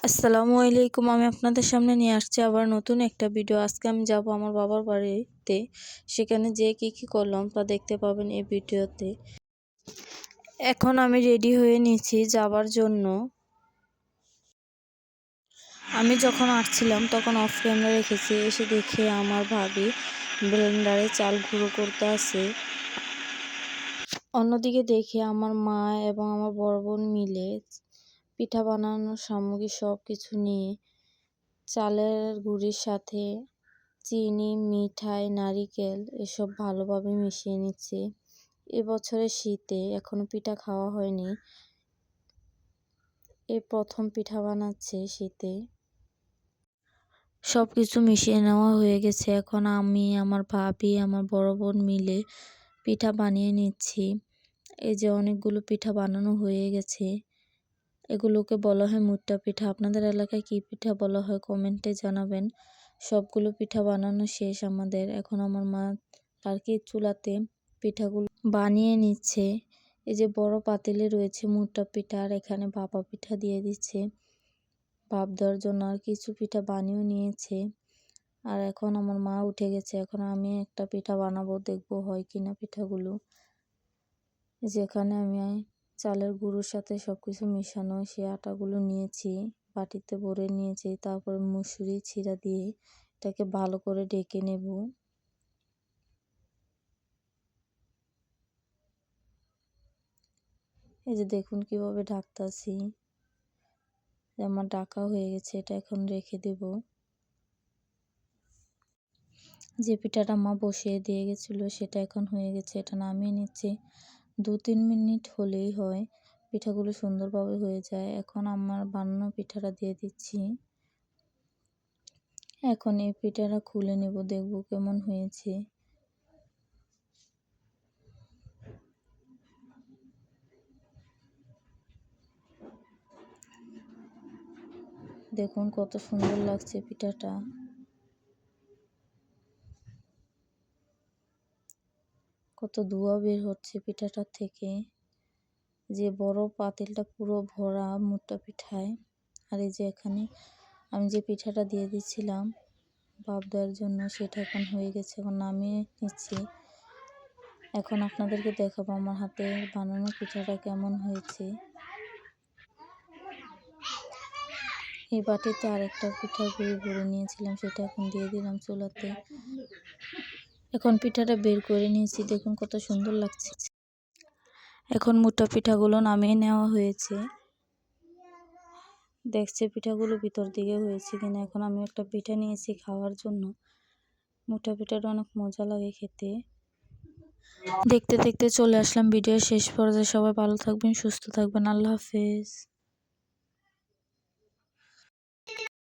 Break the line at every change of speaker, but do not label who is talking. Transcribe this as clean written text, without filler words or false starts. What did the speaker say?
আসসালামু আলাইকুম। আমি আপনাদের সামনে নিয়ে আসছি আবার নতুন একটা ভিডিও। আজকে আমি যাব আমার বাবার বাড়িতে। সেখানে যেয়ে কি করলাম তা দেখতে পাবেন এই ভিডিওতে। এখন আমি রেডি হয়ে নিয়েছি যাবার জন্য। আমি যখন আসছিলাম তখন অফ ক্যামেরা রেখেছি, এসে দেখে আমার ভাবি ব্লেন্ডারে চাল গুঁড়ো করতে আছে। অন্যদিকে দেখে আমার মা এবং আমার বড় বোন মিলে পিঠা বানানোর সামগ্রী সব কিছু নিয়ে চালের গুঁড়ির সাথে চিনি, মিঠাই, নারিকেল এসব ভালোভাবে মিশিয়ে নিচ্ছি। এবছরের শীতে এখনো পিঠা খাওয়া হয়নি, এই প্রথম পিঠা বানাচ্ছে শীতে। সব কিছু মিশিয়ে নেওয়া হয়ে গেছে। এখন আমি, আমার ভাবি, আমার বড় বোন মিলে পিঠা বানিয়ে নিচ্ছি। এই যে অনেকগুলো পিঠা বানানো হয়ে গেছে। এগুলোকে বলা হয় মুট্টা পিঠা। আপনাদের এলাকায় কী পিঠা বলা হয় কমেন্টে জানাবেন। সবগুলো পিঠা বানানো শেষ আমাদের। এখন আমার মা আর কি চুলাতে পিঠাগুলো বানিয়ে নিচ্ছে। এই যে বড় পাতিলে রয়েছে মুট্টা পিঠা, আর এখানে ভাপা পিঠা দিয়ে দিচ্ছে ভাপ দেওয়ার জন্য। আর কিছু পিঠা বানিয়েও নিয়েছে। আর এখন আমার মা উঠে গেছে। এখন আমি একটা পিঠা বানাবো, দেখবো হয় কিনা পিঠাগুলো। যেখানে আমি চালের গুঁড়োর সাথে সবকিছু মিশানো সেই আটাগুলো নিয়েছি, বাটিতে ভরে নিয়েছি। তারপর মুসুরি ছিঁড়া দিয়ে এটাকে ভালো করে ডেকে নেব। এই যে দেখুন কিভাবে ঢাকতাছি। আমার ঢাকা হয়ে গেছে, এটা এখন রেখে দেব। যে পিঠাটা মা বসিয়ে দিয়ে গেছিল সেটা এখন হয়ে গেছে, এটা নামিয়ে নিচ্ছি। 2-3 মিনিট হলেই হয়, পিঠাগুলো সুন্দরভাবে হয়ে যায়। এখন আমার বানানো পিঠাটা দিয়ে দিচ্ছি। এখন এই পিঠাটা খুলে নেব, দেখব কেমন হয়েছে। দেখুন কত সুন্দর লাগছে পিঠাটা। কত ধোঁয়া বের হচ্ছে পিঠাটার থেকে। যে বড় পাতিলটা পুরো ভরা মুট্টা পিঠায়। আর এই যে এখানে আমি যে পিঠাটা দিয়ে দিচ্ছিলাম ভাপ দেওয়ার জন্য, সেটা এখন হয়ে গেছে। এখন নামিয়ে নিচ্ছি। এখন আপনাদেরকে দেখাবো আমার হাতে বানানো পিঠাটা কেমন হয়েছে। এই বাটিতে আরেকটা পিঠার গুঁড়ি ভরে নিয়েছিলাম, সেটা এখন দিয়ে দিলাম চুলাতে। এখন পিঠাটা বের করে নিয়েছি, দেখুন কত সুন্দর লাগছে। এখন মুট্টা পিঠাগুলো নামিয়ে নেওয়া হয়েছে। দেখছে পিঠাগুলো ভিতর দিকে হয়েছে কিনা। এখন আমি একটা পিঠা নিয়েছি খাওয়ার জন্য। মুট্টা পিঠাটা অনেক মজা লাগে খেতে। দেখতে দেখতে চলে আসলাম ভিডিওর শেষ পর্যায়ে। সবাই ভালো থাকবেন, সুস্থ থাকবেন। আল্লাহ হাফেজ।